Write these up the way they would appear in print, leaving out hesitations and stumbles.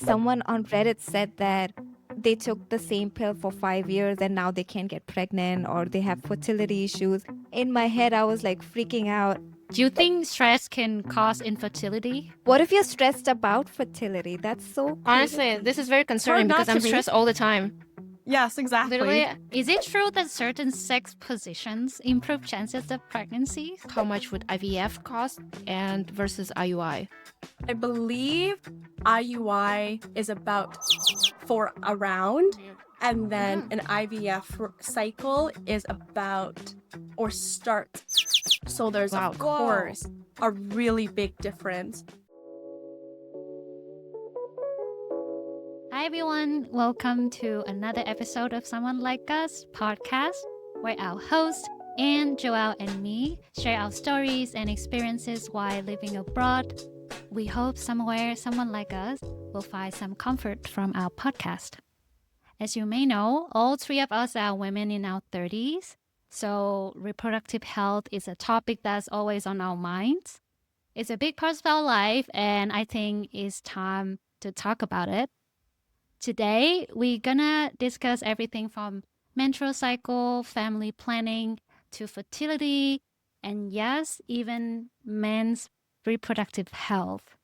Someone on Reddit said that they took the same pill for 5 years and now they can't get pregnant or they have fertility issues. In my head, I was like freaking out. Do you think stress can cause infertility? What if you're stressed about fertility? That's so Honestly, crazy. this is very concerning not because to I'm be. stressed all the time. Yes, exactly. Literally, is it true that certain sex positions improve chances of pregnancy? How much would IVF cost and versus IUI? I believe IUI is about for a round, and then an IVF cycle is about or start. So there's Wow. of course a really big difference. Hi everyone, welcome to another episode of Someone Like Us podcast, where our host Anne, Joelle, and me share our stories and experiences while living abroad. We hope somewhere someone like us will find some comfort from our podcast. As you may know, all three of us are women in our 30s, so reproductive health is a topic that's always on our minds. It's a big part of our life, and I think it's time to talk about it. Today, we're gonna discuss everything from menstrual cycle, family planning, to fertility, and yes, even men's reproductive health.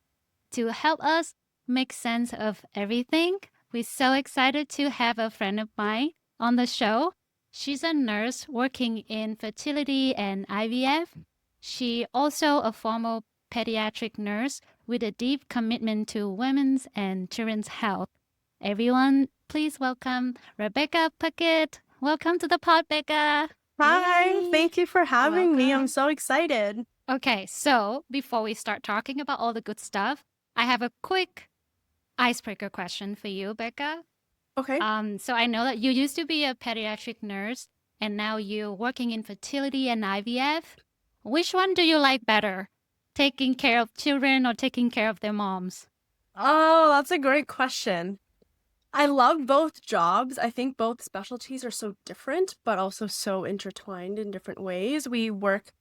To help us make sense of everything, we're so excited to have a friend of mine on the show. She's a nurse working in fertility and IVF. She also a former pediatric nurse with a deep commitment to women's and children's health. Everyone, please welcome Rebecca Puckett. Welcome to the pod, Becca. Hi, Yay. thank you for having me. I'm Welcome. so excited. Okay, so before we start talking about all the good stuff, I have a quick icebreaker question for you, Becca. Okay. So I know that you used to be a pediatric nurse and now you're working in fertility and IVF. Which one do you like better? Taking care of children or taking care of their moms? Oh, that's a great question. I love both jobs. I think both specialties are so different, but also so intertwined in different ways. We work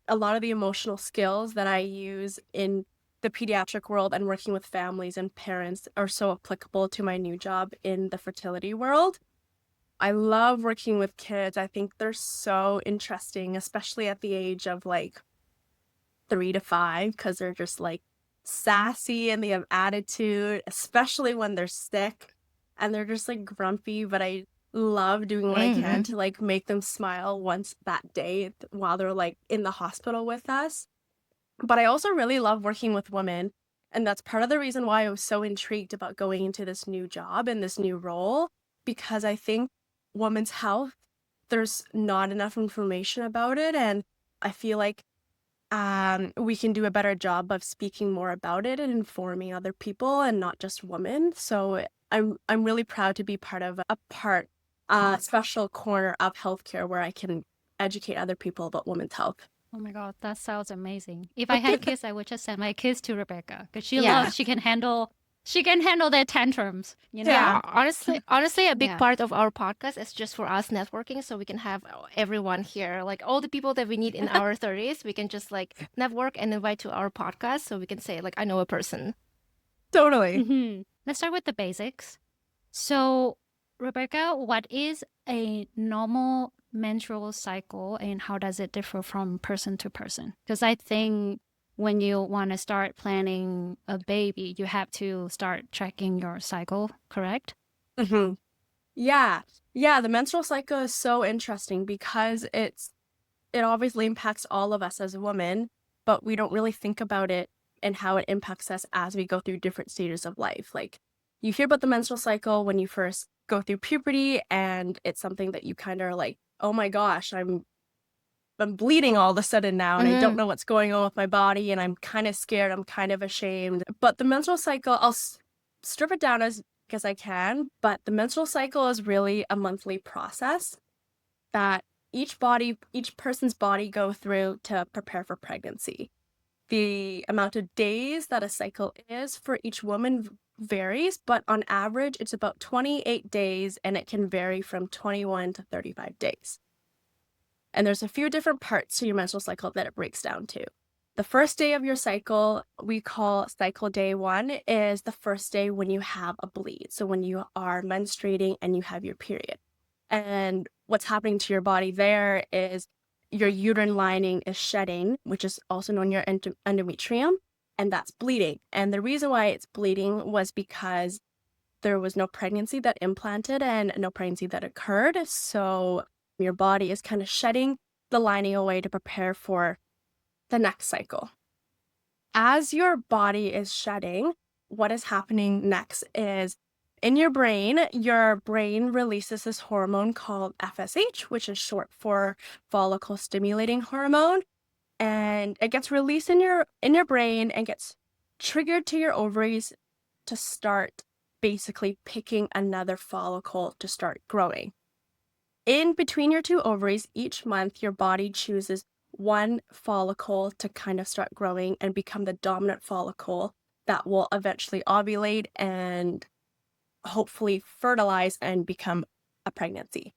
a lot of the emotional skills that I use in the pediatric world and working with families and parents are so applicable to my new job in the fertility world. I love working with kids. I think they're so interesting, especially at the age of like 3 to 5, because they're just like sassy and they have attitude, especially when they're sick and they're just like grumpy. But I love doing what I can to like make them smile once that day while they're like in the hospital with us. But I also really love working with women. And that's part of the reason why I was so intrigued about going into this new job and this new role, because I think women's health, there's not enough information about it. And I feel like we can do a better job of speaking more about it and informing other people and not just women. So I'm really proud to be part of a special corner of healthcare where I can educate other people about women's health. Oh my God, that sounds amazing. If I had kids, I would just send my kids to Rebecca because she can handle their tantrums, you know? Yeah, honestly, a big Yeah. part of our podcast is just for us networking, so we can have everyone here, like all the people that we need in our 30s. We can just like network and invite to our podcast, so we can say like, I know a person. Totally. Mhm. Let's start with the basics. So, Rebecca, what is a normal menstrual cycle and how does it differ from person to person? Because I think when you want to start planning a baby, you have to start tracking your cycle, correct? Mm-hmm. Yeah. The menstrual cycle is so interesting because it obviously impacts all of us as women, but we don't really think about it and how it impacts us as we go through different stages of life. Like you hear about the menstrual cycle when you first go through puberty, and it's something that you kind of are like, oh my gosh, I'm bleeding all of a sudden now and I don't know what's going on with my body and I'm kind of scared, I'm kind of ashamed. But the menstrual cycle, I'll strip it down as I can, but the menstrual cycle is really a monthly process that each person's body go through to prepare for pregnancy. The amount of days that a cycle is for each woman varies, but on average, it's about 28 days and it can vary from 21 to 35 days. And there's a few different parts to your menstrual cycle that it breaks down to. the first day of your cycle, we call cycle day 1, is the first day when you have a bleed. So when you are menstruating and you have your period. And what's happening to your body there is your uterine lining is shedding, which is also known as your endometrium, and that's bleeding. And the reason why it's bleeding was because there was no pregnancy that implanted and no pregnancy that occurred. So your body is kind of shedding the lining away to prepare for the next cycle. As your body is shedding, what is happening next is in your brain releases this hormone called FSH, which is short for follicle stimulating hormone. And it gets released in your brain and gets triggered to your ovaries to start basically picking another follicle to start growing. In between your 2 ovaries, each month, your body chooses one follicle to kind of start growing and become the dominant follicle that will eventually ovulate and hopefully fertilize and become a pregnancy.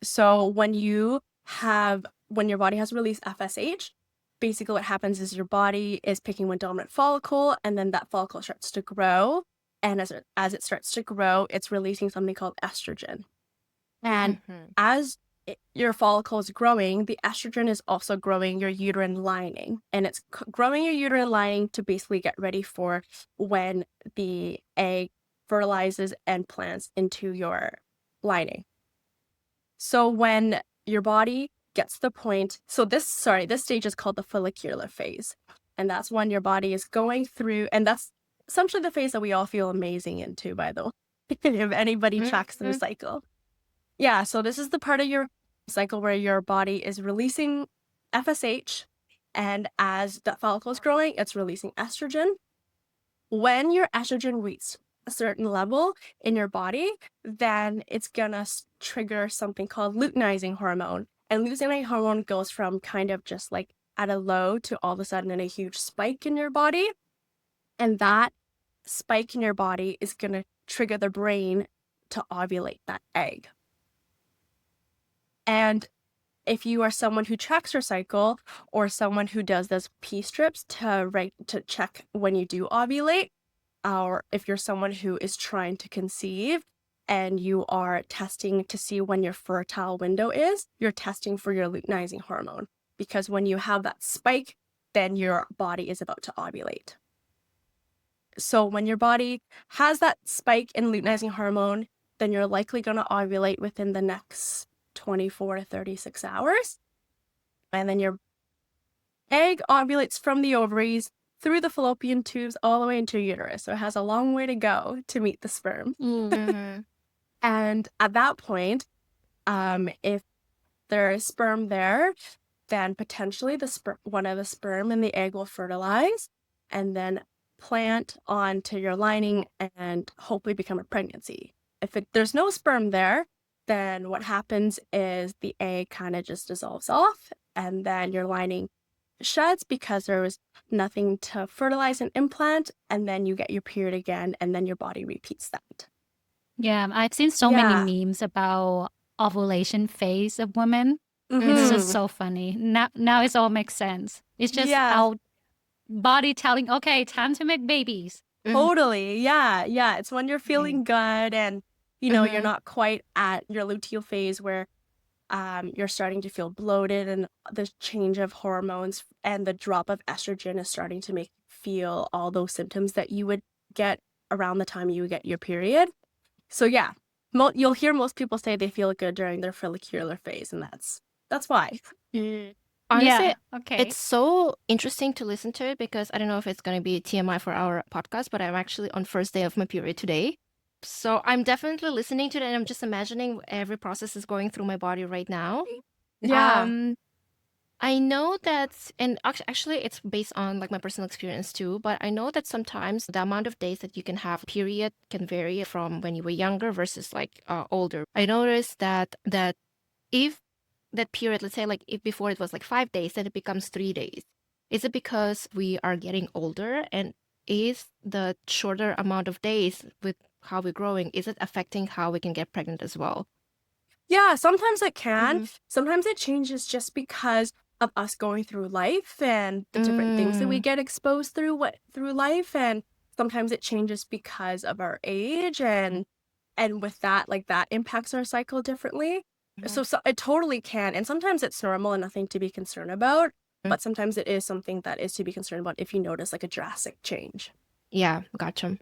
So when your body has released FSH, basically what happens is your body is picking one dominant follicle, and then that follicle starts to grow. And as it starts to grow, it's releasing something called estrogen. And as your follicle is growing, the estrogen is also growing your uterine lining. And it's growing your uterine lining to basically get ready for when the egg fertilizes and plants into your lining. So when your body gets to the point, this stage is called the follicular phase. And that's when your body is going through, and that's essentially the phase that we all feel amazing into, by the way, if anybody tracks their cycle. Yeah, so this is the part of your cycle where your body is releasing FSH, and as that follicle is growing, it's releasing estrogen. When your estrogen reaches a certain level in your body, then it's gonna trigger something called luteinizing hormone. And luteinizing hormone goes from kind of just like at a low to all of a sudden in a huge spike in your body. And that spike in your body is gonna trigger the brain to ovulate that egg. And if you are someone who tracks your cycle or someone who does those pee strips to check when you do ovulate, or if you're someone who is trying to conceive and you are testing to see when your fertile window is, you're testing for your luteinizing hormone. Because when you have that spike, then your body is about to ovulate. So when your body has that spike in luteinizing hormone, then you're likely going to ovulate within the next 24 to 36 hours. And then your egg ovulates from the ovaries through the fallopian tubes all the way into your uterus. So it has a long way to go to meet the sperm. And at that point, if there is sperm there, then potentially one of the sperm and the egg will fertilize and then plant onto your lining and hopefully become a pregnancy. If there's no sperm there, then what happens is the egg kind of just dissolves off, and then your lining sheds because there was nothing to fertilize and implant, and then you get your period again, and then your body repeats that. Yeah, I've seen so many memes about ovulation phase of women. It's just so funny. Now it all makes sense. It's just our body telling, okay, time to make babies. Totally. Yeah. It's when you're feeling good and you're not quite at your luteal phase where you're starting to feel bloated, and the change of hormones and the drop of estrogen is starting to make you feel all those symptoms that you would get around the time you would get your period. So yeah, you'll hear most people say they feel good during their follicular phase, and that's why. Honestly, it's so interesting to listen to it because I don't know if it's going to be TMI for our podcast, but I'm actually on first day of my period today. So I'm definitely listening to it, and I'm just imagining every process is going through my body right now. Yeah. I know that, and actually it's based on like my personal experience too, but I know that sometimes the amount of days that you can have period can vary from when you were younger versus like older. I noticed that if that period, let's say like if before it was like 5 days, then it becomes 3 days. Is it because we are getting older, and is the shorter amount of days with how we're growing, is it affecting how we can get pregnant as well? Yeah, sometimes it can. Sometimes it changes just because of us going through life and the different things that we get exposed through life, and sometimes it changes because of our age, and with that, like, that impacts our cycle differently. So it totally can, and sometimes it's normal and nothing to be concerned about, but sometimes it is something that is to be concerned about if you notice like a drastic change. Yeah, gotcha.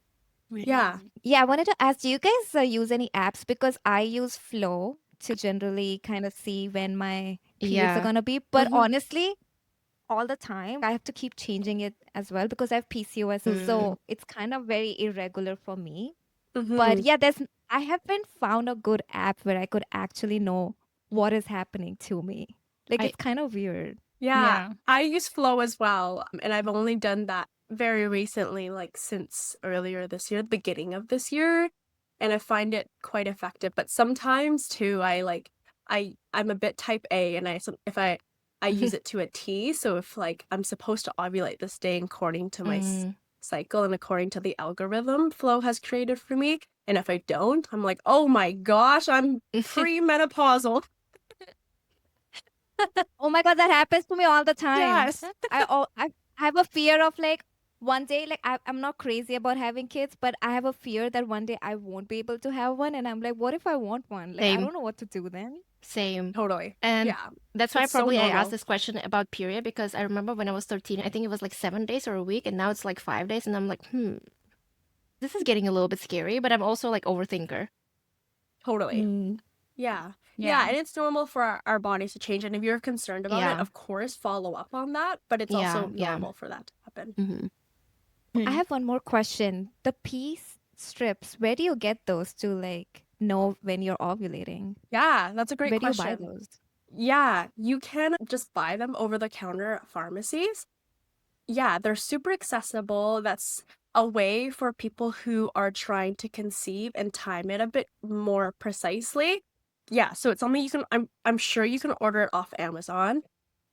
Yeah. Yeah, I wanted to ask, do you guys use any apps? Because I use Flow to generally kind of see when my periods are Yeah. gonna be. But Mhm. honestly, all the time, I have to keep changing it as well because I have PCOS, so it's kind of very irregular for me. But Mhm. yeah, I haven't found a good app where I could actually know what is happening to me. Like, I it's kind of weird. Yeah, Yeah. I use Flow as well, and I've only done that very recently, like since earlier this year, the beginning of this year, and I find it quite effective. But sometimes too, I'm a bit type A, and if I use it to a T. So if like I'm supposed to ovulate this day according to my cycle and according to the algorithm Flow has created for me, and if I don't, I'm like, oh my gosh, I'm premenopausal. Oh my God, that happens to me all the time. Yes. I have a fear of like one day, like I'm not crazy about having kids, but I have a fear that one day I won't be able to have one. And I'm like, what if I want one? Like, I Same. don't know what to do then. Same. Totally. And Yeah. that's why It's so probably I normal. asked this question about period, because I remember when I was 13, I think it was like 7 days or a week, and now it's like 5 days, and I'm like, this is getting a little bit scary, but I'm also like overthinker. Totally. Mm. Yeah. Yeah. And it's normal for our bodies to change. And if you're concerned about Yeah. it, of course, follow up on that. But it's also Yeah. normal for that to happen. Mm-hmm. I have one more question. The peace strips, where do you get those to like know when you're ovulating? Yeah, that's a great Where do you question. buy those? Yeah, you can just buy them over the counter at pharmacies. Yeah, they're super accessible. That's a way for people who are trying to conceive and time it a bit more precisely. Yeah, so it's something you can I'm sure you can order it off Amazon.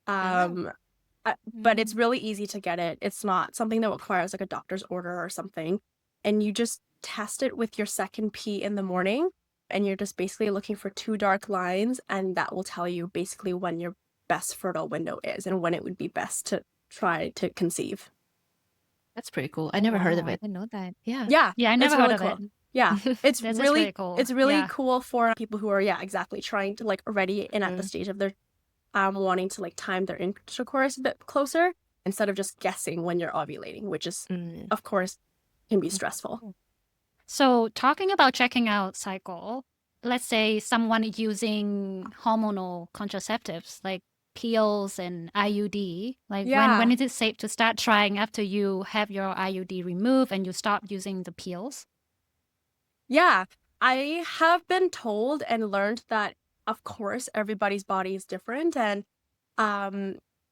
But it's really easy to get it. It's not something that requires like a doctor's order or something. And you just test it with your second pee in the morning, and you're just basically looking for 2 dark lines, and that will tell you basically when your best fertile window is and when it would be best to try to conceive. That's pretty cool. I never heard of Wow, I it. didn't know that. Yeah. Yeah. Yeah, I it's never really heard of cool. it. Yeah. It's This is really really cool. It's really Yeah. cool for people who are exactly trying to like already and at the stage of their wanting to like time their intercourse a bit closer instead of just guessing when you're ovulating, which is of course can be stressful. So, talking about checking out cycle, let's say someone using hormonal contraceptives like pills and IUD. Like, when is it safe to start trying after you have your IUD removed and you stop using the pills? Yeah, I have been told and learned that, of course, everybody's body is different, and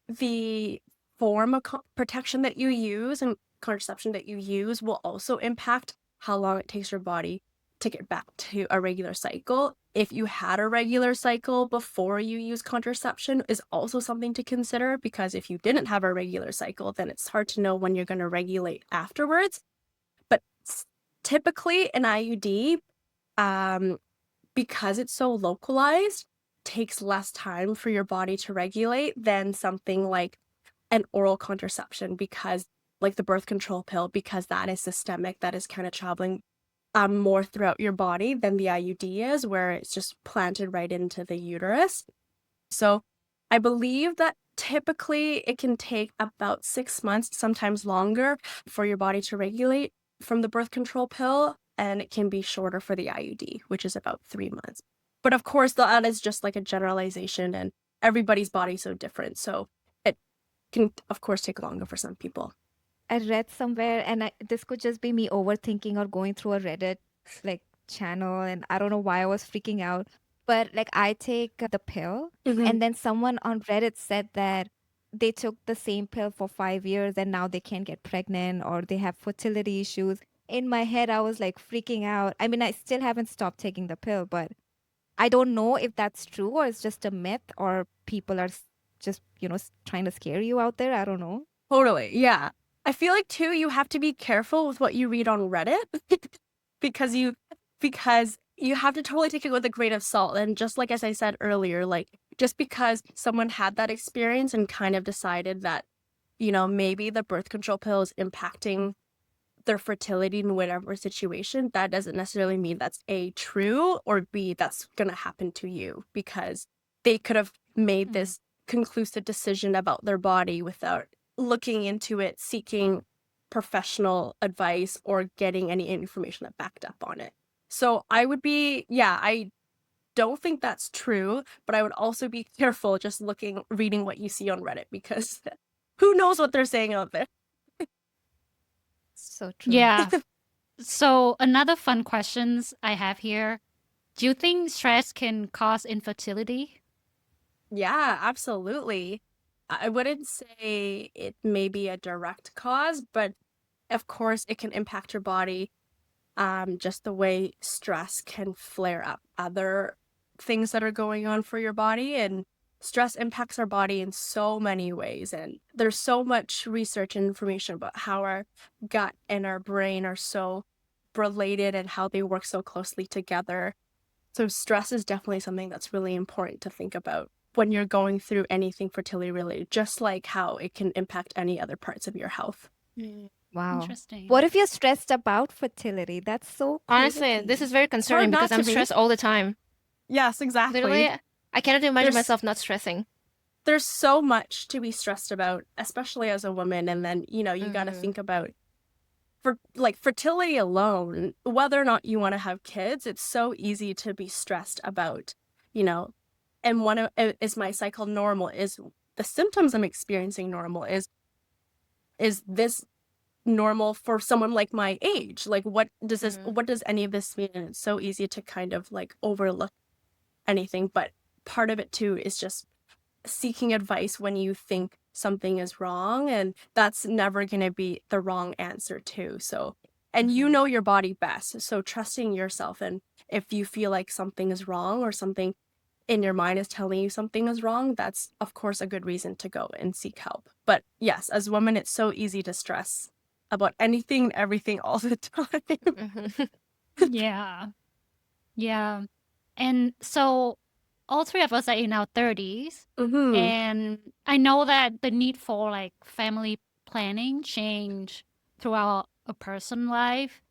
the form of protection that you use and contraception that you use will also impact how long it takes your body to get back to a regular cycle. If you had a regular cycle before you use contraception is also something to consider, because if you didn't have a regular cycle, then it's hard to know when you're going to regulate afterwards. But typically an IUD, because it's so localized, takes less time for your body to regulate than something like an oral contraception, because like the birth control pill, because that is systemic, that is kind of traveling more throughout your body than the IUD is, where it's just planted right into the uterus. So I believe that typically it can take about 6 months, sometimes longer, for your body to regulate from the birth control pill, and it can be shorter for the IUD, which is about 3 months. But of course, that is just like a generalization, and everybody's body's so different. So it can, of course, take longer for some people. I read somewhere, and this could just be me overthinking or going through a Reddit like channel, and I don't know why I was freaking out. But like, I take the pill, and then someone on Reddit said that they took the same pill for 5 years and now they can't get pregnant or they have fertility issues. In my head, I was like freaking out. I mean, I still haven't stopped taking the pill, but I don't know if that's true or it's just a myth or people are just, trying to scare you out there. I don't know. Totally. Yeah. I feel like too, you have to be careful with what you read on Reddit because you have to totally take it with a grain of salt. And just like as I said earlier, like just because someone had that experience and kind of decided that, maybe the birth control pill is impacting their fertility in whatever situation, that doesn't necessarily mean that's A, true, or B, that's going to happen to you, because they could have made this conclusive decision about their body without looking into it, seeking professional advice, or getting any information that backed up on it. So I would be, I don't think that's true, but I would also be careful just reading what you see on Reddit, because who knows what they're saying out there. So true. Yeah. So another fun questions I have here. Do you think stress can cause infertility? Yeah, absolutely. I wouldn't say it may be a direct cause, but of course it can impact your body, just the way stress can flare up other things that are going on for your body. And stress impacts our body in so many ways. And there's so much research and information about how our gut and our brain are so related and how they work so closely together. So stress is definitely something that's really important to think about when you're going through anything fertility related, just like how it can impact any other parts of your health. Wow. Interesting. What if you're stressed about fertility? That's so Honestly, crazy. this is very concerning not because to I'm be. stressed all the time. Yes, exactly. Literally, I cannot imagine There's- myself not stressing. There's so much to be stressed about, especially as a woman. And then, you got to think about fertility alone, whether or not you want to have kids. It's so easy to be stressed about, and one of, is my cycle normal? Is the symptoms I'm experiencing normal? Is this normal for someone like my age? Like, what does any of this mean? And it's so easy to kind of overlook anything. But part of it too is just seeking advice when you think something is wrong, and that's never going to be the wrong answer too. So, and you know your body best, so trusting yourself, and if you feel like something is wrong or something in your mind is telling you something is wrong, that's of course a good reason to go and seek help. But yes, as women, it's so easy to stress about anything and everything all the time. Yeah. Yeah. And so all three of us are in our 30s. And I know that the need for family planning change throughout a person's life.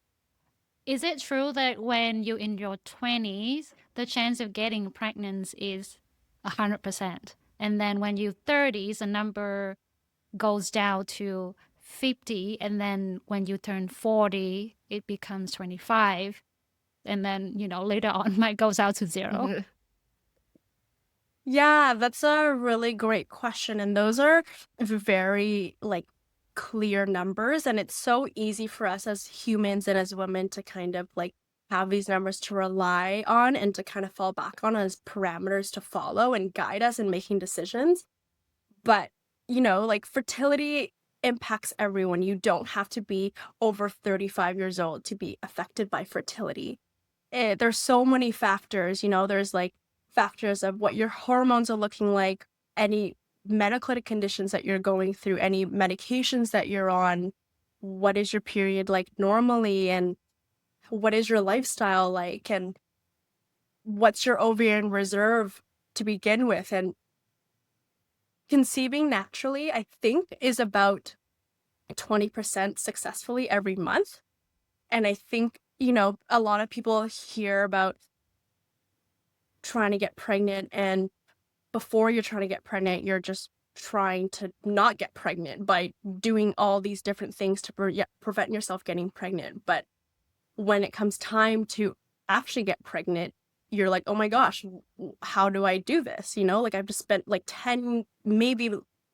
Is it true that when you're in your 20s, the chance of getting pregnant is 100%? And then when you're 30s, the number goes down to 50. And then when you turn 40, it becomes 25. And then, later on, might goes out to 0. Yeah, that's a really great question. And those are very clear numbers. And it's so easy for us as humans and as women to kind of have these numbers to rely on and to kind of fall back on as parameters to follow and guide us in making decisions. But, fertility impacts everyone. You don't have to be over 35 years old to be affected by fertility. There's so many factors, there's factors of what your hormones are looking like, any medical conditions that you're going through, any medications that you're on, what is your period like normally, and what is your lifestyle like, and what's your ovarian reserve to begin with. And conceiving naturally, I think, is about 20% successfully every month. And I think, a lot of people hear about trying to get pregnant, and before you're trying to get pregnant, you're just trying to not get pregnant by doing all these different things to prevent yourself getting pregnant. But when it comes time to actually get pregnant, you're like, oh my gosh, how do I do this? I've just spent 10, maybe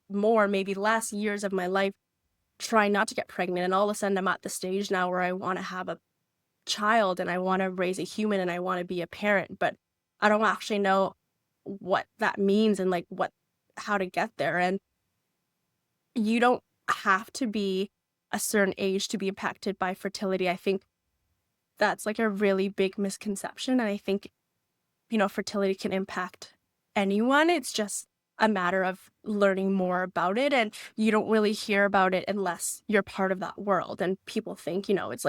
more, maybe less years of my life trying not to get pregnant. And all of a sudden I'm at the stage now where I want to have a child and I want to raise a human and I want to be a parent, but I don't actually know what that means and how to get there. And you don't have to be a certain age to be impacted by fertility. I think that's a really big misconception. And I think, fertility can impact anyone. It's just a matter of learning more about it. And you don't really hear about it unless you're part of that world. And people think, it's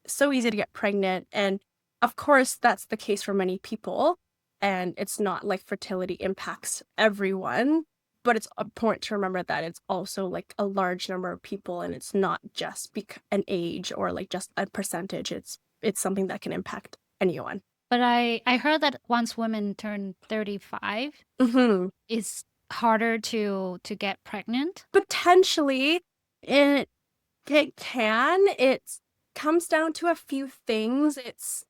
so easy to get pregnant. And of course, that's the case for many people. And it's not like fertility impacts everyone, but it's important to remember that it's also like a large number of people, and it's not just an age or like just a percentage. It's something that can impact anyone. But I heard that once women turn 35, Mm-hmm. it's harder to get pregnant. Potentially, it can. It comes down to a few things. It's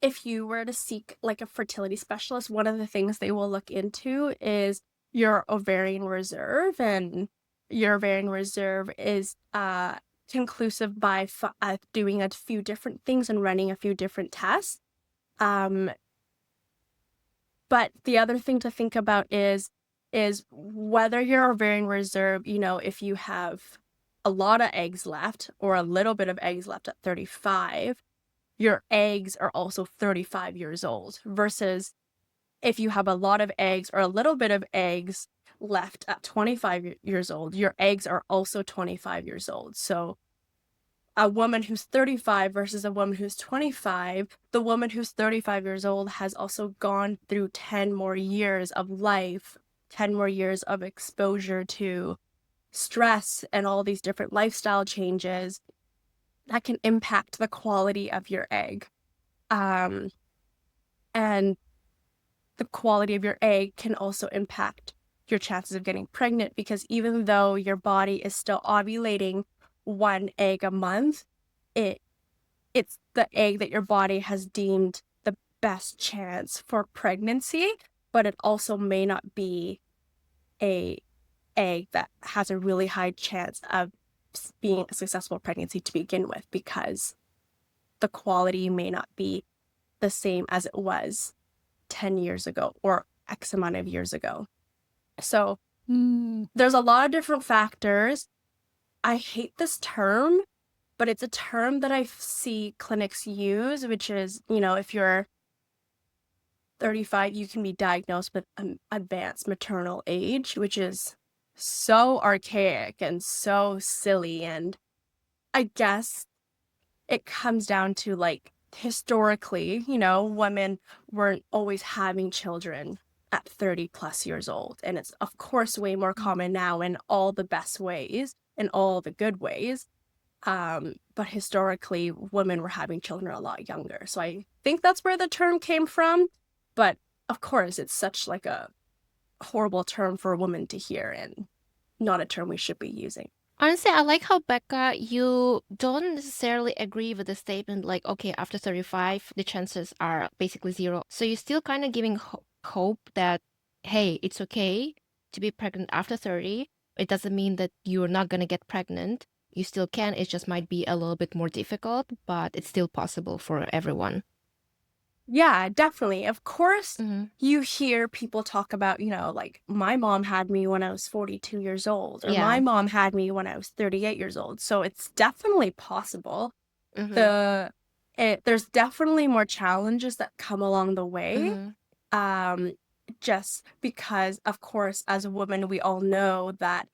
if you were to seek like a fertility specialist, one of the things they will look into is your ovarian reserve, and your ovarian reserve is conclusive by doing a few different things and running a few different tests. But the other thing to think about is whether your ovarian reserve, you know, if you have a lot of eggs left or a little bit of eggs left at 35, your eggs are also 35 years old, versus if you have a lot of eggs or a little bit of eggs left at 25 years old, your eggs are also 25 years old. So a woman who's 35 versus a woman who's 25, the woman who's 35 years old has also gone through 10 more years of life, 10 more years of exposure to stress and all these different lifestyle changes that can impact the quality of your egg. And the quality of your egg can also impact your chances of getting pregnant, because even though your body is still ovulating 1 egg a month, it's the egg that your body has deemed the best chance for pregnancy, but it also may not be a egg that has a really high chance of being a successful pregnancy to begin with, because the quality may not be the same as it was 10 years ago or X amount of years ago. So there's a lot of different factors. I hate this term, but it's a term that I see clinics use, which is, you know, if you're 35, you can be diagnosed with advanced maternal age, which is so archaic and so silly. And I guess it comes down to, like, historically, you know, women weren't always having children at 30 plus years old. And it's, of course, way more common now in all the best ways, in all the good ways. But historically, women were having children a lot younger. So I think that's where the term came from. But of course, it's such like a horrible term for a woman to hear, and not a term we should be using. Honestly, I like how, Becca, you don't necessarily agree with the statement like, okay, after 35, the chances are basically zero. So you're still kind of giving hope that, hey, it's okay to be pregnant after 30. It doesn't mean that you're not going to get pregnant. You still can. It just might be a little bit more difficult, but it's still possible for everyone. Yeah, definitely. Of course, you hear people talk about, you know, like, my mom had me when I was 42 years old, or my mom had me when I was 38 years old. So it's definitely possible. There's definitely more challenges that come along the way. Just because, of course, as a woman, we all know that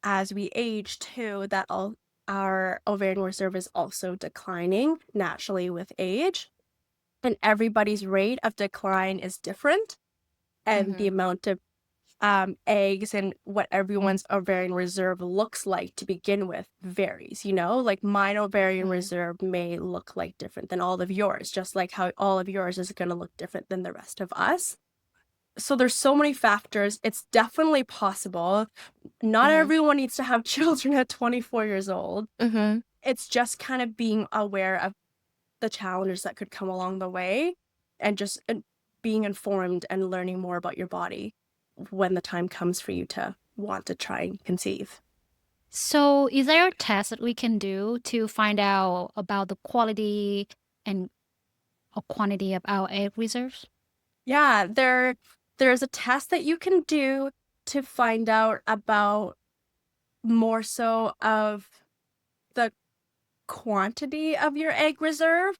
as we age too, that our ovarian reserve is also declining naturally with age. And everybody's rate of decline is different. And the amount of eggs and what everyone's ovarian reserve looks like to begin with varies, you know? Like, mine ovarian reserve may look like different than all of yours, just like how all of yours is going to look different than the rest of us. So there's so many factors. It's definitely possible. Not everyone needs to have children at 24 years old. It's just kind of being aware of the challenges that could come along the way, and just being informed and learning more about your body when the time comes for you to want to try and conceive. So is there a test that we can do to find out about the quality and quantity of our egg reserves? Yeah, there's a test that you can do to find out about more so of the quantity of your egg reserve,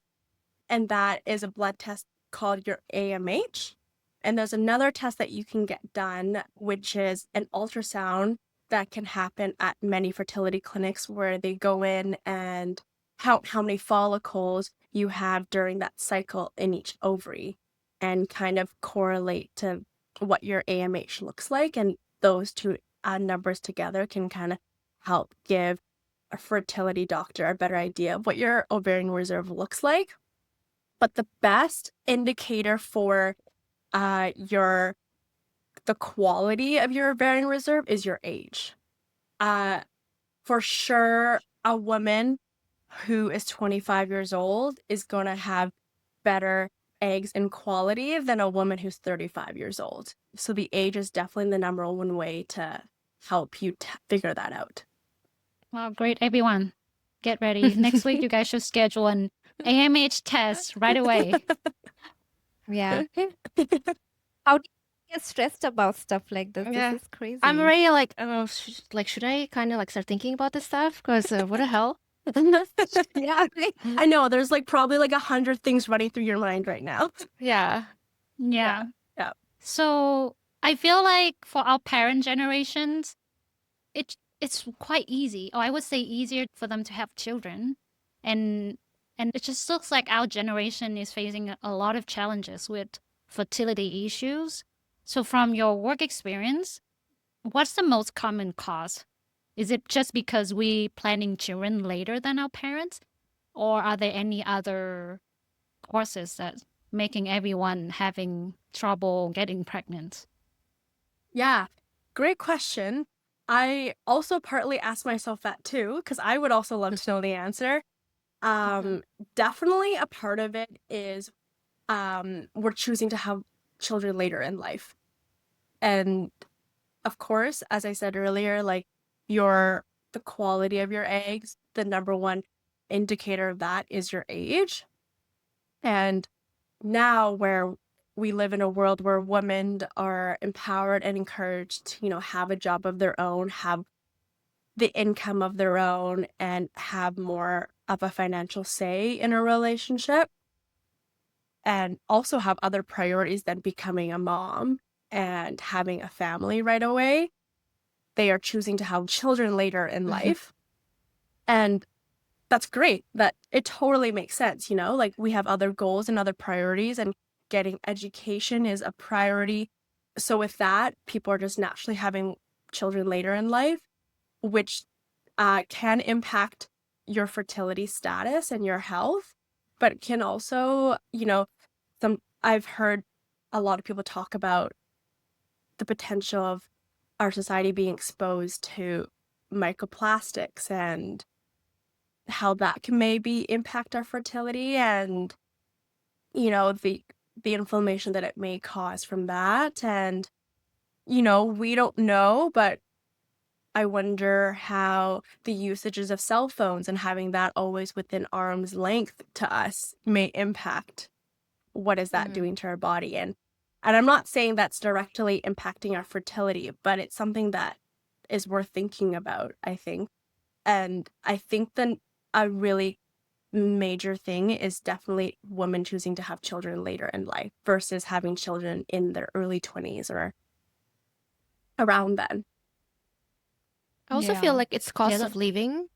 and that is a blood test called your AMH. And there's another test that you can get done, which is an ultrasound that can happen at many fertility clinics, where they go in and count how many follicles you have during that cycle in each ovary. and kind of correlate to what your AMH looks like. And those two numbers together can kind of help give a fertility doctor a better idea of what your ovarian reserve looks like. But the best indicator for the quality of your ovarian reserve is your age. For sure, a woman who is 25 years old is going to have better eggs in quality than a woman who's 35 years old. So the age is definitely the number one way to help you figure that out. Well, great, everyone. Get ready. Next week, you guys should schedule an AMH test right away. Yeah. How do you get stressed about stuff like this? Yeah. This is crazy. I'm already like, I don't know, should I kind of like start thinking about this stuff? Because what the hell? Yeah. I know there's like probably like 100 things running through your mind right now. Yeah. Yeah. Yeah. So I feel like for our parent generations, it's quite easy, or I would say easier for them to have children. And it just looks like our generation is facing a lot of challenges with fertility issues. So from your work experience, what's the most common cause? Is it just because we planning children later than our parents? Or are there any other causes that making everyone having trouble getting pregnant? Yeah, great question. I also partly asked myself that too, because I would also love to know the answer. Definitely a part of it is we're choosing to have children later in life. And of course, as I said earlier, like the quality of your eggs, the number one indicator of that is your age. And now where we live in a world where women are empowered and encouraged to, have a job of their own, have the income of their own, and have more of a financial say in a relationship, and also have other priorities than becoming a mom and having a family right away. They are choosing to have children later in life. And that's great. That it totally makes sense, like we have other goals and other priorities, and getting education is a priority. So with that, people are just naturally having children later in life, which can impact your fertility status and your health, but can also, I've heard a lot of people talk about the potential of our society being exposed to microplastics and how that can maybe impact our fertility, and the inflammation that it may cause from that. And we don't know, but I wonder how the usages of cell phones and having that always within arm's length to us may impact what is that doing to our body. And I'm not saying that's directly impacting our fertility, but it's something that is worth thinking about, I think. And I think then a really major thing is definitely women choosing to have children later in life versus having children in their early 20s or around then. I also Yeah. feel like it's cost Yeah, of living.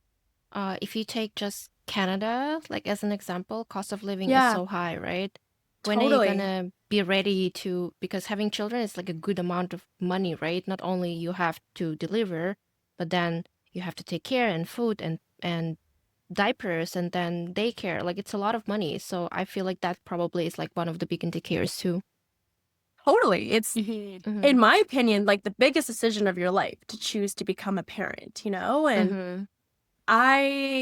If you take just Canada, like as an example, cost of living Yeah. is so high, right? When Totally. are you gonna be ready to, because having children is like a good amount of money, right? Not only you have to deliver, but then you have to take care and food and diapers and then daycare. Like it's a lot of money. So I feel like that probably is like one of the big indicators too. Totally. It's, Mhm. in my opinion, like the biggest decision of your life to choose to become a parent, and Mhm.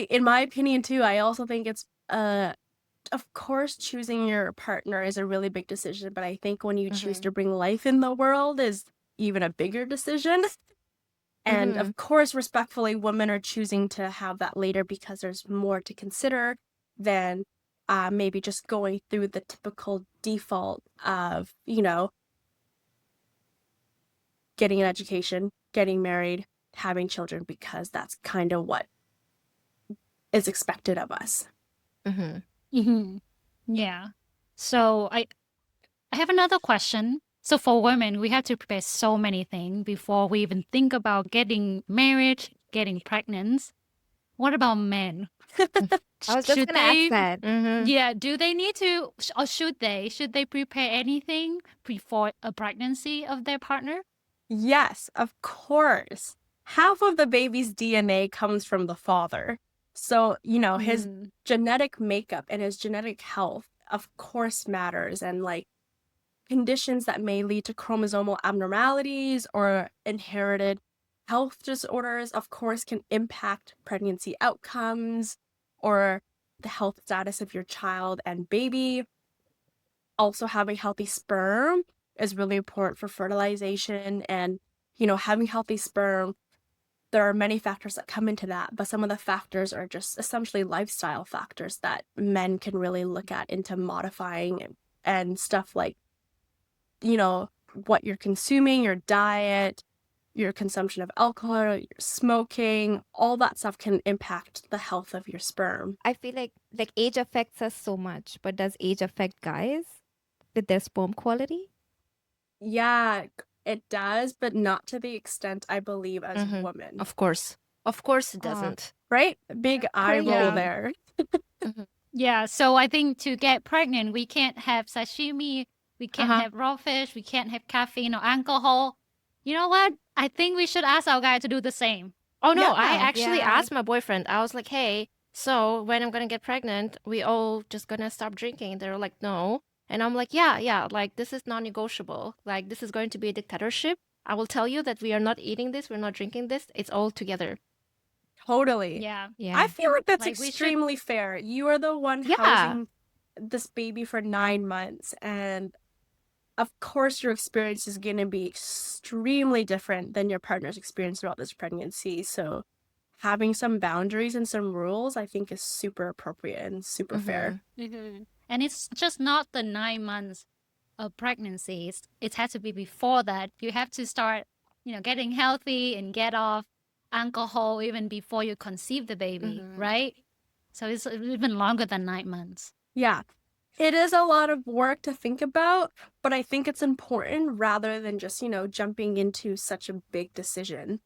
in my opinion too, I also think it's, of course, choosing your partner is a really big decision, but I think when you choose to bring life in the world is even a bigger decision. And of course, respectfully, women are choosing to have that later because there's more to consider than maybe just going through the typical default of, getting an education, getting married, having children, because that's kind of what is expected of us. Yeah. So I have another question. So for women, we have to prepare so many things before we even think about getting married, getting pregnant. What about men? I was just Should gonna ask they? that. Yeah, do they need to, or should they? Should they prepare anything before a pregnancy of their partner? Yes, of course. Half of the baby's DNA comes from the father. So, his genetic makeup and his genetic health, of course, matters. And like conditions that may lead to chromosomal abnormalities or inherited health disorders, of course, can impact pregnancy outcomes or the health status of your child and baby. Also, having healthy sperm is really important for fertilization. And, having healthy sperm, there are many factors that come into that, but some of the factors are just essentially lifestyle factors that men can really look at into modifying and stuff like, what you're consuming, your diet, your consumption of alcohol, your smoking, all that stuff can impact the health of your sperm. I feel like age affects us so much, but does age affect guys with their sperm quality? Yeah, it does, but not to the extent I believe as women. Of course it doesn't. Right? Big eye roll Yeah. there. Yeah, so I think to get pregnant, we can't have sashimi, we can't have raw fish, we can't have caffeine or alcohol. You know what? I think we should ask our guy to do the same. Oh no, Yeah, I actually yeah. asked my boyfriend. I was like, hey, so when I'm gonna get pregnant, we all just gonna stop drinking. They were like, no. And I'm like, yeah, like this is non-negotiable. Like this is going to be a dictatorship. I will tell you that we are not eating this, we're not drinking this. It's all together. Totally. Yeah. Yeah. I feel like that's Like, we should- extremely fair. You are the one Yeah. housing this baby for 9 months, and of course your experience is going to be extremely different than your partner's experience throughout this pregnancy. So having some boundaries and some rules, I think, is super appropriate and super fair. And it's just not the 9 months of pregnancy. It has to be before that. You have to start, getting healthy and get off alcohol even before you conceive the baby, right? So it's even longer than 9 months. Yeah. It is a lot of work to think about, but I think it's important rather than just, jumping into such a big decision.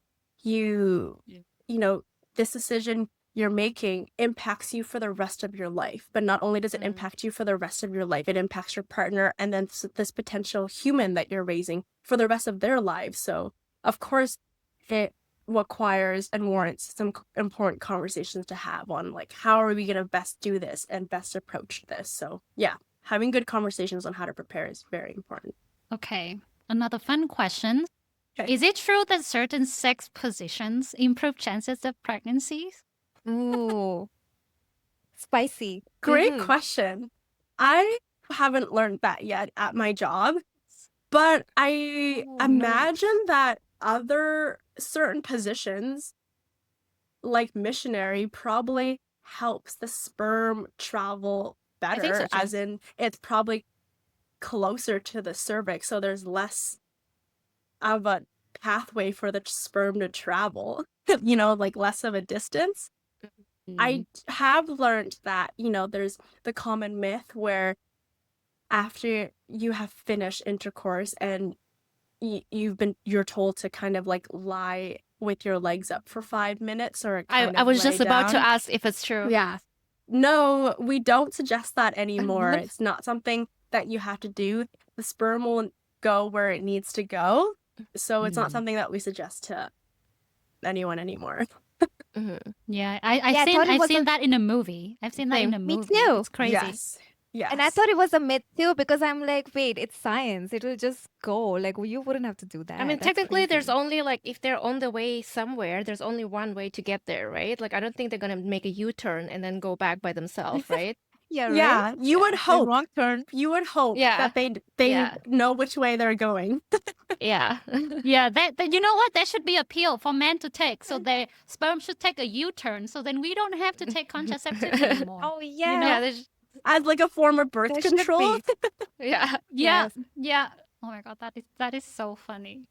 This decision you're making impacts you for the rest of your life. But not only does it impact you for the rest of your life, it impacts your partner and then this potential human that you're raising for the rest of their lives. So, of course, it requires and warrants some important conversations to have on like, how are we going to best do this and best approach this? So yeah, having good conversations on how to prepare is very important. Okay. Another fun question. Okay. Is it true that certain sex positions improve chances of pregnancies? Ooh. Spicy. Great question. I haven't learned that yet at my job, but I imagine that other certain positions, like missionary, probably helps the sperm travel I think better, so, too. as in it's probably closer to the cervix, so there's less of a pathway for the sperm to travel, like less of a distance. I have learned that, there's the common myth where after you have finished intercourse and you're told to kind of like lie with your legs up for 5 minutes or kind I of was just lay about to down. ask if it's true. Yeah. No, we don't suggest that anymore. It's not something that you have to do. The sperm will go where it needs to go. So it's not something that we suggest to anyone anymore. Yeah, I I've thought it was seen a- that in a movie. I've seen that in a Me movie. too. It's crazy. Yes. And I thought it was a myth too because I'm like, wait, it's science. It'll just go. Like, you wouldn't have to do that. I mean, That's technically, there's crazy. only like, if they're on the way somewhere, there's only one way to get there, right? Like, I don't think they're gonna make a U-turn and then go back by themselves, right? Yeah, right? Yeah, you would hope. Wrong turn. You would hope Yeah. that they Yeah. know which way they're going. Yeah. Yeah, that you know what? That should be a pill for men to take. So their sperm should take a U-turn. So then we don't have to take contraceptives anymore. Oh, You yeah. know? Yeah, there's- As like a form of birth There should control. be. yeah. Yeah, Yes. yeah. Oh my God, that is so funny.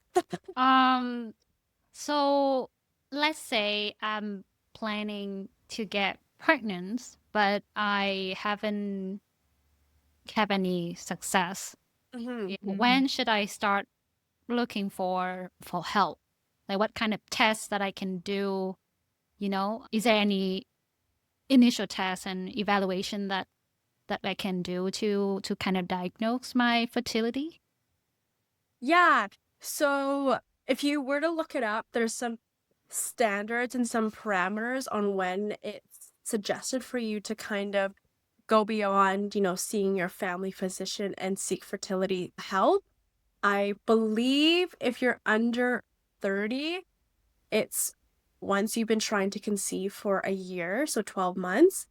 So let's say I'm planning to get pregnant, but I haven't have any success. When should I start looking for help? Like what kind of tests that I can do? Is there any initial tests and evaluation that I can do to kind of diagnose my fertility? Yeah. So if you were to look it up, there's some standards and some parameters on when it's suggested for you to kind of go beyond, seeing your family physician and seek fertility help. I believe if you're under 30, it's once you've been trying to conceive for a year, so 12 months.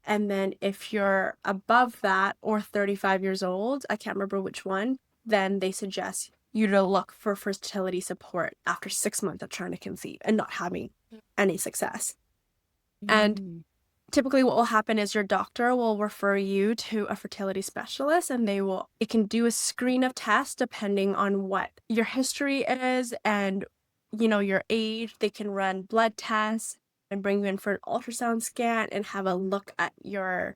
And then if you're above that or 35 years old, I can't remember which one, then they suggest you to look for fertility support after 6 months of trying to conceive and not having any success. And typically what will happen is your doctor will refer you to a fertility specialist, and it can do a screen of tests depending on what your history is and, your age. They can run blood tests and bring you in for an ultrasound scan and have a look at your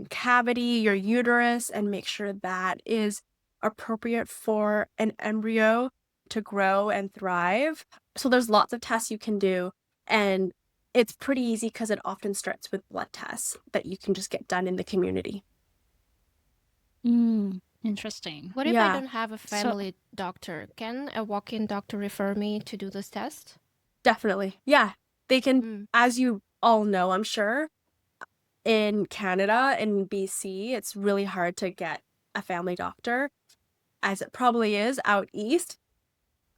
cavity, your uterus, and make sure that is appropriate for an embryo to grow and thrive. So there's lots of tests you can do, and it's pretty easy because it often starts with blood tests that you can just get done in the community. Interesting. What if I don't have a family doctor? Can a walk-in doctor refer me to do this test? Definitely. Yeah. They can, as you all know, I'm sure, in Canada, in BC, it's really hard to get a family doctor, as it probably is out east.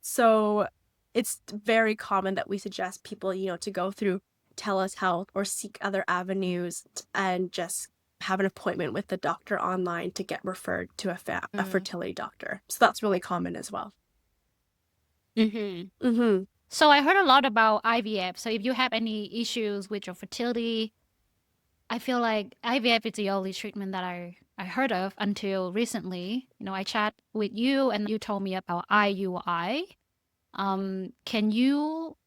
So it's very common that we suggest people, to go through telehealth or seek other avenues and just have an appointment with the doctor online to get referred to a fertility doctor. So that's really common as well. So I heard a lot about IVF. So if you have any issues with your fertility, I feel like IVF is the only treatment that I heard of until recently. I chat with you and you told me about IUI. Can you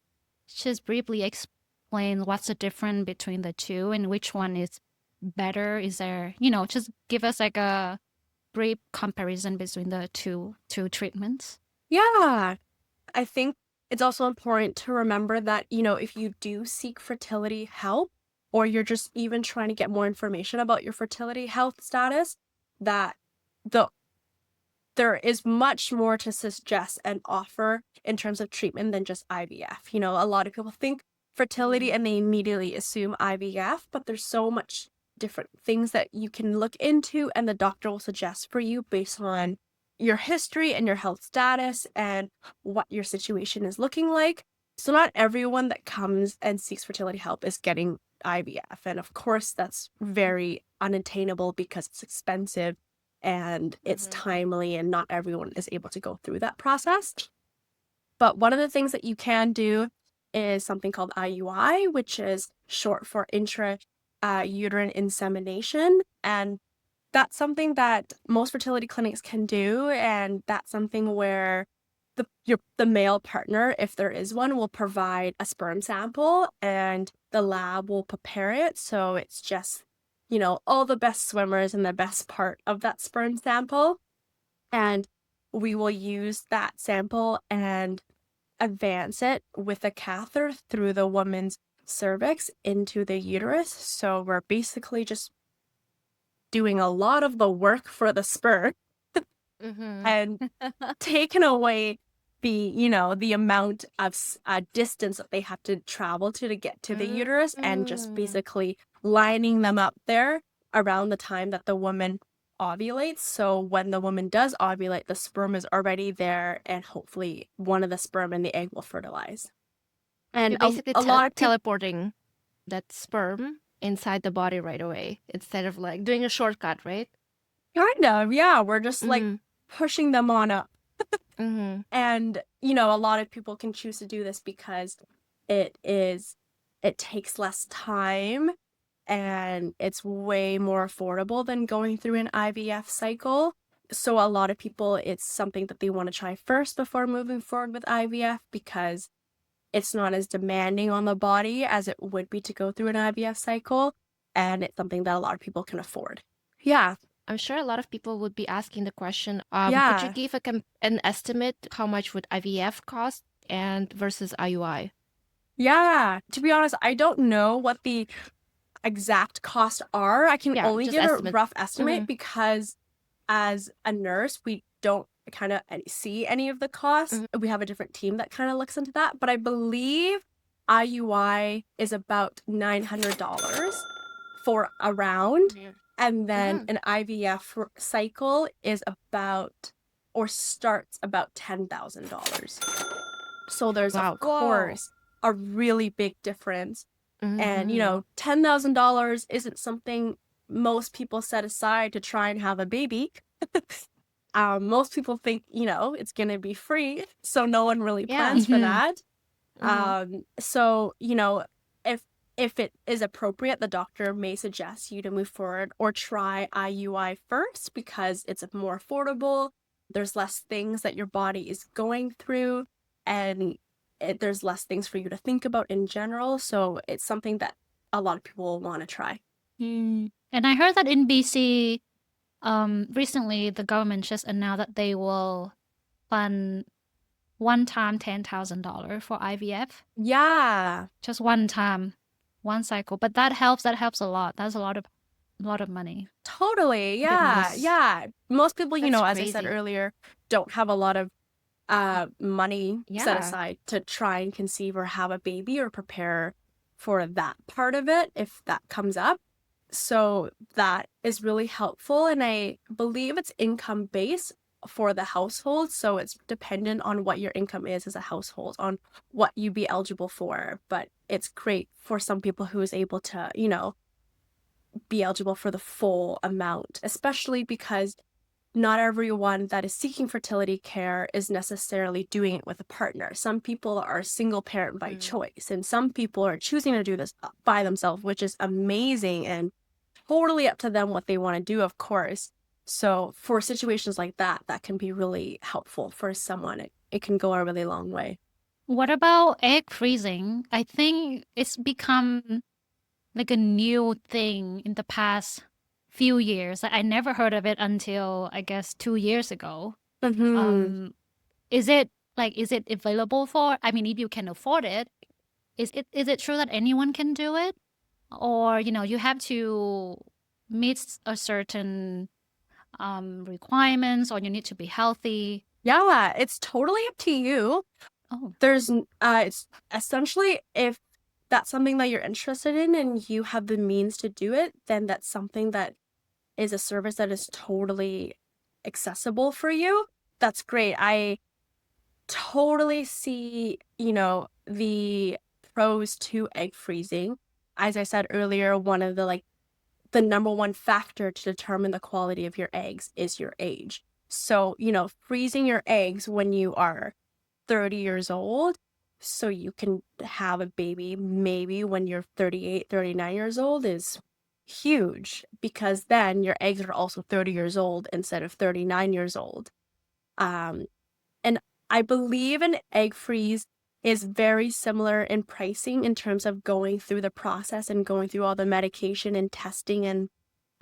just briefly explain what's the difference between the two and which one is better? Is there, just give us like a brief comparison between the two treatments. Yeah. I think it's also important to remember that, if you do seek fertility help, or you're just even trying to get more information about your fertility health status, that there is much more to suggest and offer in terms of treatment than just IVF. A lot of people think fertility and they immediately assume IVF, but there's so much different things that you can look into, and the doctor will suggest for you based on your history and your health status and what your situation is looking like. So not everyone that comes and seeks fertility help is getting IVF. And of course, that's very unattainable because it's expensive and it's timely, and not everyone is able to go through that process. But one of the things that you can do is something called IUI, which is short for intrauterine insemination. And that's something that most fertility clinics can do. And that's something where the male partner, if there is one, will provide a sperm sample and the lab will prepare it. So it's just, all the best swimmers and the best part of that sperm sample. And we will use that sample and advance it with a catheter through the woman's cervix into the uterus. So we're basically just doing a lot of the work for the sperm and taking away the amount of distance that they have to travel to get to the uterus, and just basically lining them up there around the time that the woman ovulates. So when the woman does ovulate, the sperm is already there, and hopefully one of the sperm and the egg will fertilize. And you're basically a lot of teleporting that sperm inside the body right away instead of like doing a shortcut, right? Kind of, yeah. We're just like pushing them on up. And, a lot of people can choose to do this because it takes less time and it's way more affordable than going through an IVF cycle. So a lot of people, it's something that they want to try first before moving forward with IVF, because it's not as demanding on the body as it would be to go through an IVF cycle. And it's something that a lot of people can afford. Yeah. I'm sure a lot of people would be asking the question, could you give an estimate how much would IVF cost and versus IUI? Yeah. To be honest, I don't know what the exact costs are. I can only just give a estimates. rough estimate because as a nurse, we don't kind of see any of the costs. We have a different team that kind of looks into that. But I believe IUI is about $900 for a round. And then an IVF cycle is about, or starts about $10,000. So there's, Wow. of course, a really big difference. And, $10,000 isn't something most people set aside to try and have a baby. Most people think, it's going to be free. So no one really plans for that. So, if it is appropriate, the doctor may suggest you to move forward or try IUI first because it's more affordable. There's less things that your body is going through, and there's less things for you to think about in general. So it's something that a lot of people want to try. And I heard that in BC, recently the government just announced that they will fund one time $10,000 for IVF. Yeah. Just one time, one cycle. But that helps a lot. That's a lot of money. Totally. Yeah. Goodness. Yeah. Most people, That's as I said crazy. earlier, don't have a lot of money set Yeah. aside to try and conceive or have a baby or prepare for that part of it if that comes up. So that is really helpful. And I believe it's income based for the household. So it's dependent on what your income is as a household, on what you be eligible for. But it's great for some people who is able to, be eligible for the full amount, especially because not everyone that is seeking fertility care is necessarily doing it with a partner. Some people are single parent by choice, and some people are choosing to do this by themselves, which is amazing and totally up to them what they want to do, of course. So for situations like that, that can be really helpful for someone. It can go a really long way. What about egg freezing? I think it's become like a new thing in the past few years. I never heard of it until, I guess, 2 years ago. Is it available for, if you can afford it, is it true that anyone can do it? Or, you have to meet a certain requirements, or you need to be healthy? Yeah, it's totally up to you. Oh, It's essentially, if that's something that you're interested in and you have the means to do it, then that's something that is a service that is totally accessible for you. That's great. I totally see, the pros to egg freezing. As I said earlier, one of the number one factor to determine the quality of your eggs is your age. So, freezing your eggs when you are 30 years old, so you can have a baby maybe when you're 38, 39 years old is huge, because then your eggs are also 30 years old instead of 39 years old. And I believe an egg freeze is very similar in pricing in terms of going through the process and going through all the medication and testing and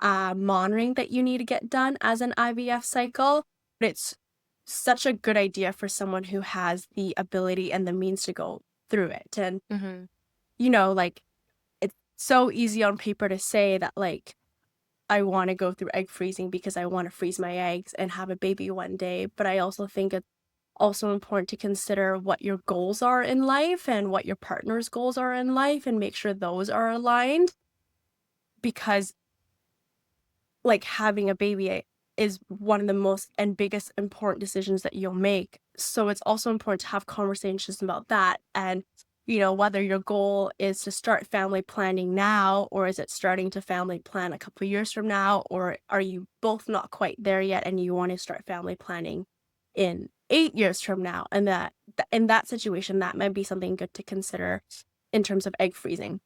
monitoring that you need to get done as an IVF cycle. But it's such a good idea for someone who has the ability and the means to go through it. And, it's so easy on paper to say that, I want to go through egg freezing because I want to freeze my eggs and have a baby one day. But I also think it's also important to consider what your goals are in life and what your partner's goals are in life and make sure those are aligned. Because, having a baby is one of the most and biggest important decisions that you'll make. So it's also important to have conversations about that. And, whether your goal is to start family planning now, or is it starting to family plan a couple of years from now, or are you both not quite there yet and you want to start family planning in 8 years from now? And that in that situation, that might be something good to consider in terms of egg freezing.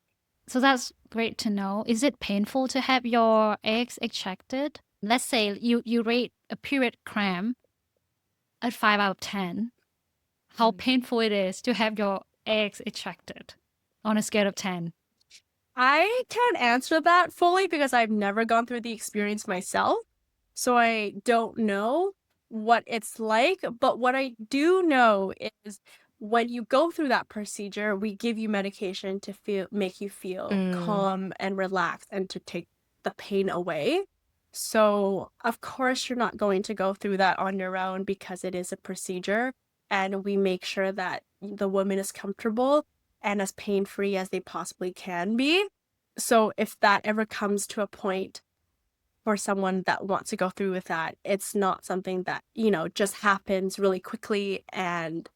so that's great to know. Is it painful to have your eggs extracted? Let's say you rate a period cramp at 5 out of 10. How painful it is to have your eggs extracted on a scale of 10. I can't answer that fully because I've never gone through the experience myself. So I don't know what it's like. But what I do know is when you go through that procedure, we give you medication to make you feel calm and relaxed and to take the pain away. So, of course, you're not going to go through that on your own because it is a procedure. And we make sure that the woman is comfortable and as pain-free as they possibly can be. So if that ever comes to a point for someone that wants to go through with that, it's not something that, just happens really quickly. And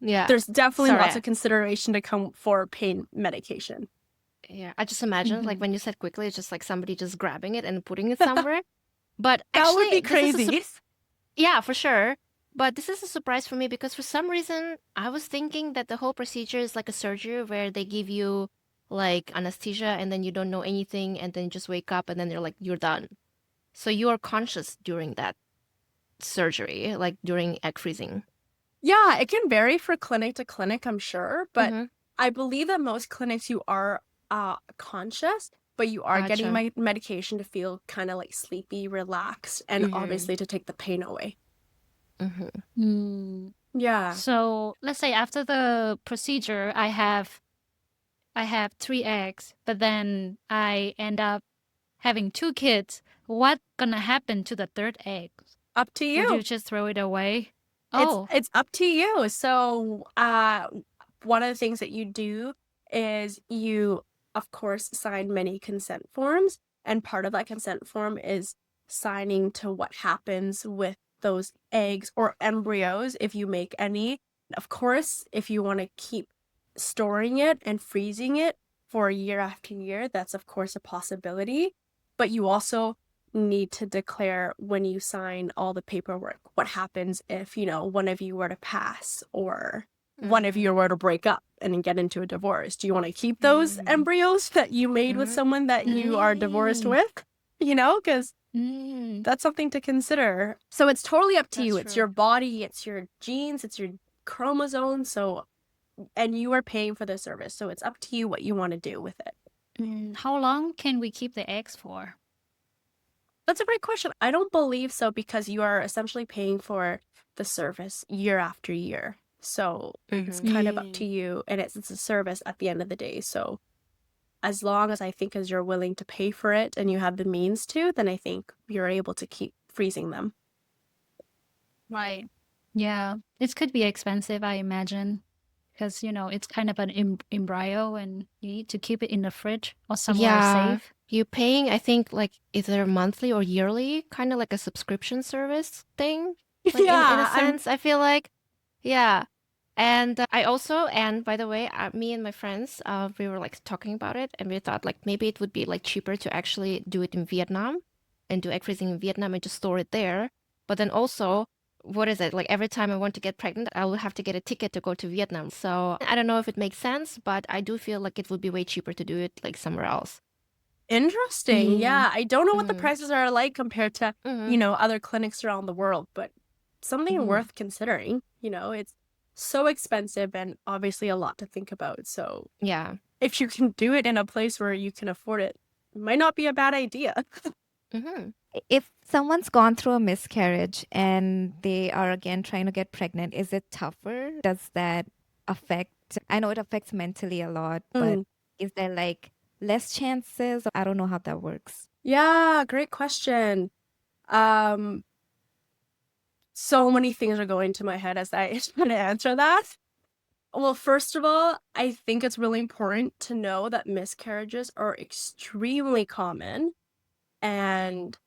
Yeah. there's definitely Sorry. lots of consideration to come for pain medication. Yeah, I just imagine like when you said quickly, it's just like somebody just grabbing it and putting it somewhere. But That would actually, be crazy. Yeah, for sure. But this is a surprise for me because for some reason I was thinking that the whole procedure is like a surgery where they give you like anesthesia and then you don't know anything and then you just wake up and then they're like, you're done. So you are conscious during that surgery, like during egg freezing. Yeah, it can vary for clinic to clinic, I'm sure. But Mhm. I believe that most clinics you are conscious, but you are getting Gotcha. medication to feel kind of like sleepy, relaxed, and obviously to take the pain away. Yeah. So let's say after the procedure, I have 3 eggs, but then I end up having 2 kids. What gonna happen to the third egg? Up to Would you. you just throw it away? Oh, It's up to you. So, one of the things that you do is you, of course, sign many consent forms, and part of that consent form is signing to what happens with those eggs or embryos if you make any. Of course, if you want to keep storing it and freezing it for year after year, that's of course a possibility. But you also need to declare when you sign all the paperwork what happens if, one of you were to pass or one of you were to break up and get into a divorce. Do you want to keep those embryos that you made with someone that you are divorced with? Because that's something to consider. So it's totally up to you. That's It's true. your body, it's your genes, it's your chromosomes. And you are paying for the service. So it's up to you what you want to do with it. How long can we keep the eggs for? That's a great question. I don't believe so because you are essentially paying for the service year after year. So it's kind of up to you, and it's a service at the end of the day. So as long as I think as you're willing to pay for it and you have the means to, then I think you're able to keep freezing them. Right. Yeah. It could be expensive, I imagine, because, it's kind of an embryo and you need to keep it in the fridge or somewhere safe. You're paying, I think, like either monthly or yearly, kind of like a subscription service thing. Like in a sense, I feel like. Yeah. And I also, and by the way, me and my friends, we were like talking about it and we thought like maybe it would be like cheaper to actually do it in Vietnam and do egg freezing in Vietnam and just store it there. But then also, what is it? Like every time I want to get pregnant, I will have to get a ticket to go to Vietnam. So I don't know if it makes sense, but I do feel like it would be way cheaper to do it like somewhere else. Interesting. Yeah. I don't know what the prices are like compared to, other clinics around the world, but something worth considering. It's so expensive and obviously a lot to think about. So Yeah. if you can do it in a place where you can afford it, it might not be a bad idea. If someone's gone through a miscarriage and they are again trying to get pregnant, is it tougher? Does that affect? I know it affects mentally a lot, but is there like less chances? I don't know how that works. Yeah, great question. So many things are going to my head as I try to answer that. Well, first of all, I think it's really important to know that miscarriages are extremely common. And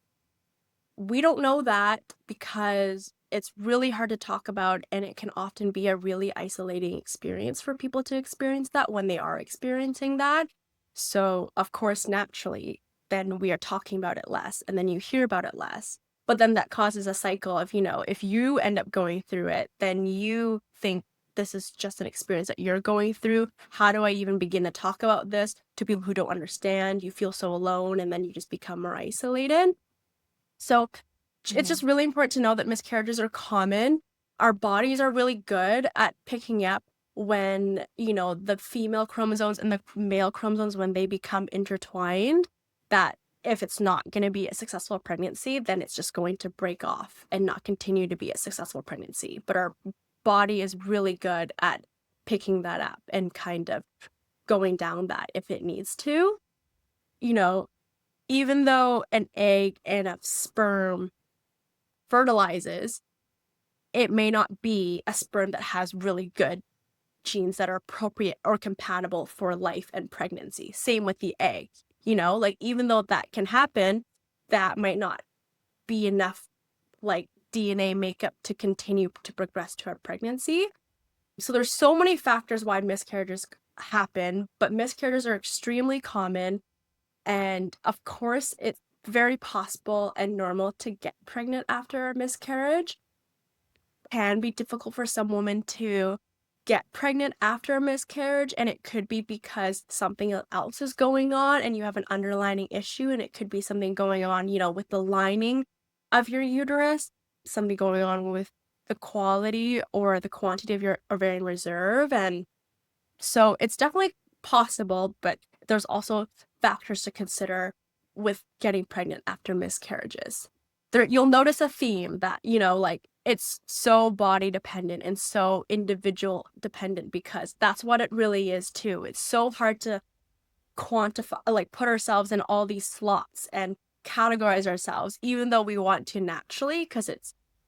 we don't know that because it's really hard to talk about, and it can often be a really isolating experience for people to experience that when they are experiencing that. So, of course, naturally, then we are talking about it less, and then you hear about it less. But then that causes a cycle of, if you end up going through it, then you think this is just an experience that you're going through. How do I even begin to talk about this to people who don't understand? You feel so alone, and then you just become more isolated. So it's just really important to know that miscarriages are common. Our bodies are really good at picking up when, the female chromosomes and the male chromosomes, when they become intertwined, that if it's not going to be a successful pregnancy, then it's just going to break off and not continue to be a successful pregnancy. But our body is really good at picking that up and kind of going down that if it needs to. You know, even though an egg and a sperm fertilizes, it may not be a sperm that has really good genes that are appropriate or compatible for life and pregnancy. Same with the egg, you know, like even though that can happen, that might not be enough like DNA makeup to continue to progress to our pregnancy. So there's so many factors why miscarriages happen, but miscarriages are extremely common. And of course, it's very possible and normal to get pregnant after a miscarriage. Can be difficult for some women to get pregnant after a miscarriage, and it could be because something else is going on and you have an underlying issue, and it could be something going on, you know, with the lining of your uterus, something going on with the quality or the quantity of your ovarian reserve. And so it's definitely possible, but there's also factors to consider with getting pregnant after miscarriages. You'll notice a theme that, you know, like it's so body dependent and so individual dependent, because that's what it really is too. It's so hard to quantify, like put ourselves in all these slots and categorize ourselves, even though we want to naturally, because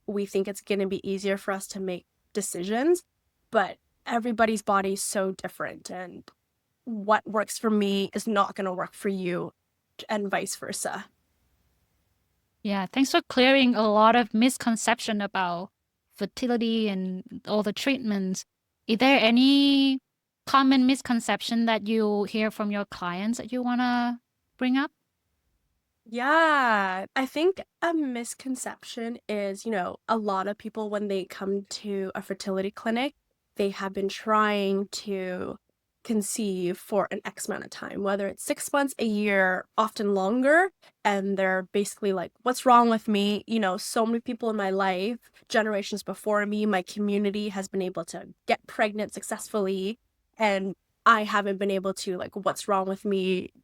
we think it's going to be easier for us to make decisions. But everybody's body is so different, and what works for me is not going to work for you, and vice versa. Yeah, thanks for clearing a lot of misconception about fertility and all the treatments. Is there any common misconception that you hear from your clients that you want to bring up? Yeah, I think a misconception is, you know, a lot of people when they come to a fertility clinic, they have been trying to conceive for an X amount of time, whether it's 6 months, a year, often longer. And they're basically like, what's wrong with me? You know, so many people in my life, generations before me, my community has been able to get pregnant successfully. And I haven't been able to, like, what's wrong with me?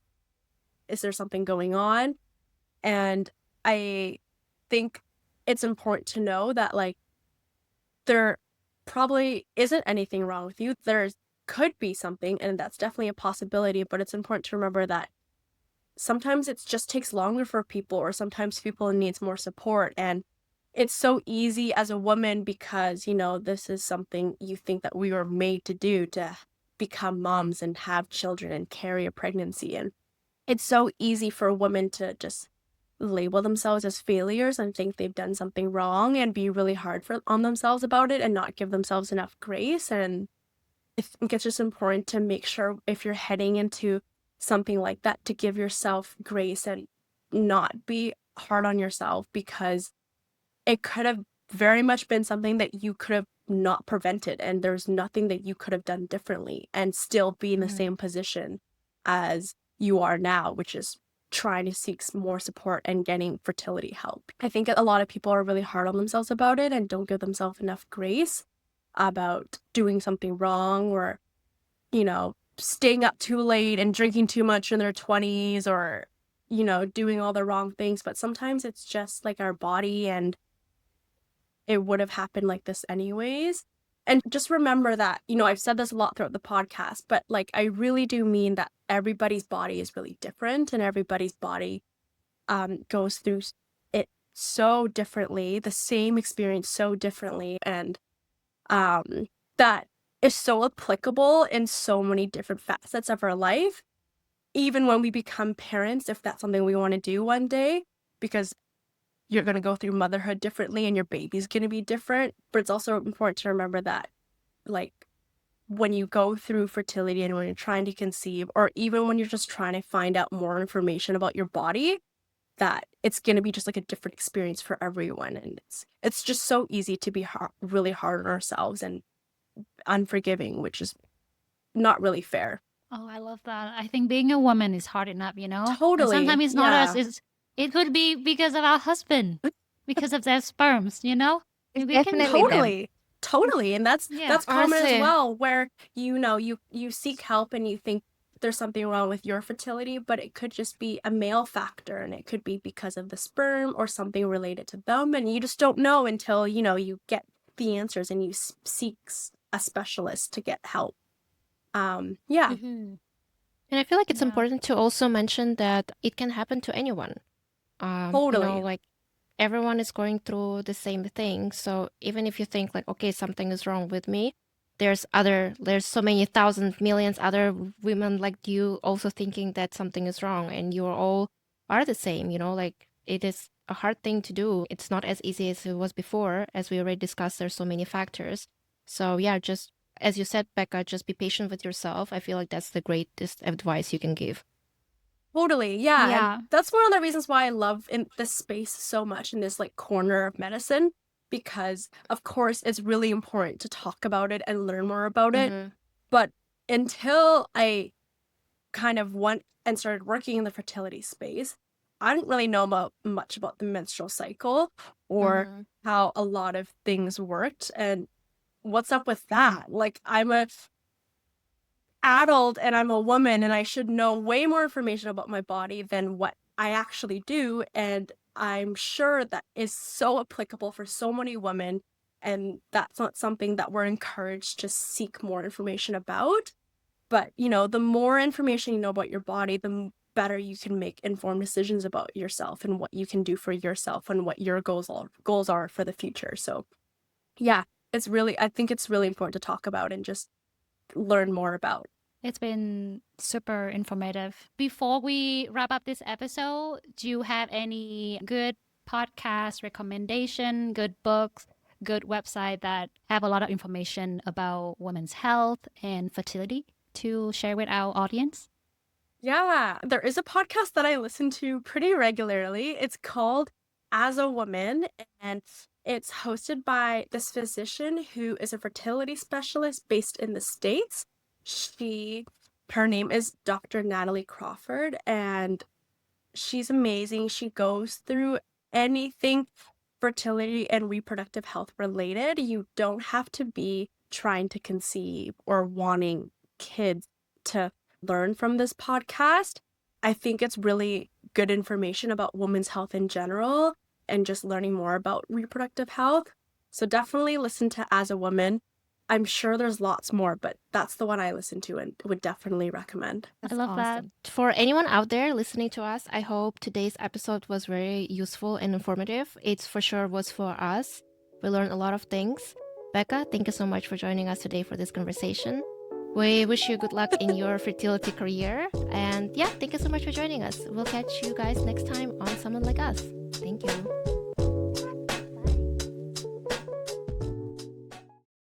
Is there something going on? And I think it's important to know that, like, there probably isn't anything wrong with you. There could be something, and that's definitely a possibility, but it's important to remember that sometimes it just takes longer for people, or sometimes people needs more support. And it's so easy as a woman because, you know, this is something you think that we were made to do, to become moms and have children and carry a pregnancy. And it's so easy for women to just label themselves as failures and think they've done something wrong and be really hard on themselves about it and not give themselves enough grace. And I think it's just important to make sure if you're heading into something like that to give yourself grace and not be hard on yourself, because it could have very much been something that you could have not prevented, and there's nothing that you could have done differently and still be in the same position as you are now, which is trying to seek more support and getting fertility help. I think a lot of people are really hard on themselves about it and don't give themselves enough grace about doing something wrong, or, you know, staying up too late and drinking too much in their 20s, or, you know, doing all the wrong things. But sometimes it's just like our body, and it would have happened like this anyways. And just remember that, you know, I've said this a lot throughout the podcast, but like I really do mean that everybody's body is really different, and everybody's body goes through it so differently, the same experience so differently. And that is so applicable in so many different facets of our life, even when we become parents, if that's something we want to do one day, because you're going to go through motherhood differently and your baby's going to be different. But it's also important to remember that, like, when you go through fertility and when you're trying to conceive, or even when you're just trying to find out more information about your body, that it's going to be just like a different experience for everyone. And it's just so easy to be really hard on ourselves and unforgiving, which is not really fair. Oh, I love that. I think being a woman is hard enough, you know? Totally. And sometimes it's not Yeah. us. It could be because of our husband, because of their sperms, you know? It's We can definitely them. Totally. And that's Yeah, that's common honestly. as well, where, you know, you seek help and you think there's something wrong with your fertility, but it could just be a male factor, and it could be because of the sperm or something related to them, and you just don't know until, you know, you get the answers and you seek a specialist to get help. Yeah. And I feel like it's Yeah. important to also mention that it can happen to anyone. Totally. Like everyone is going through the same thing. So even if you think like, okay, something is wrong with me, there's so many thousands, millions other women like you also thinking that something is wrong, and you all are the same, like it is a hard thing to do. It's not as easy as it was before. As we already discussed, there's so many factors. So yeah, just as you said, Becca, just be patient with yourself. I feel like that's the greatest advice you can give. Totally. Yeah. Yeah. And that's one of the reasons why I love in this space so much, in this like corner of medicine, because of course it's really important to talk about it and learn more about it. But until I kind of went and started working in the fertility space, I didn't really know much about the menstrual cycle or how a lot of things worked. And what's up with that? Like, I'm a adult and I'm a woman, and I should know way more information about my body than what I actually do. And I'm sure that is so applicable for so many women, and that's not something that we're encouraged to seek more information about. But the more information you know about your body, the better you can make informed decisions about yourself and what you can do for yourself and what your goals are for the future. So yeah, I think it's really important to talk about and just learn more about. It's been super informative. Before we wrap up this episode, do you have any good podcast recommendation, good books, good website that have a lot of information about women's health and fertility to share with our audience? Yeah, there is a podcast that I listen to pretty regularly. It's called As a Woman, and it's hosted by this physician who is a fertility specialist based in the States. Her name is Dr. Natalie Crawford, and she's amazing. She goes through anything fertility and reproductive health related. You don't have to be trying to conceive or wanting kids to learn from this podcast. I think it's really good information about women's health in general and just learning more about reproductive health. So definitely listen to As a Woman. I'm sure there's lots more, but that's the one I listen to and would definitely recommend. I love that. For anyone out there listening to us, I hope today's episode was very useful and informative. It's for sure was for us. We learned a lot of things. Becca, thank you so much for joining us today for this conversation. We wish you good luck in your fertility career. And yeah, thank you so much for joining us. We'll catch you guys next time on Someone Like Us. Thank you.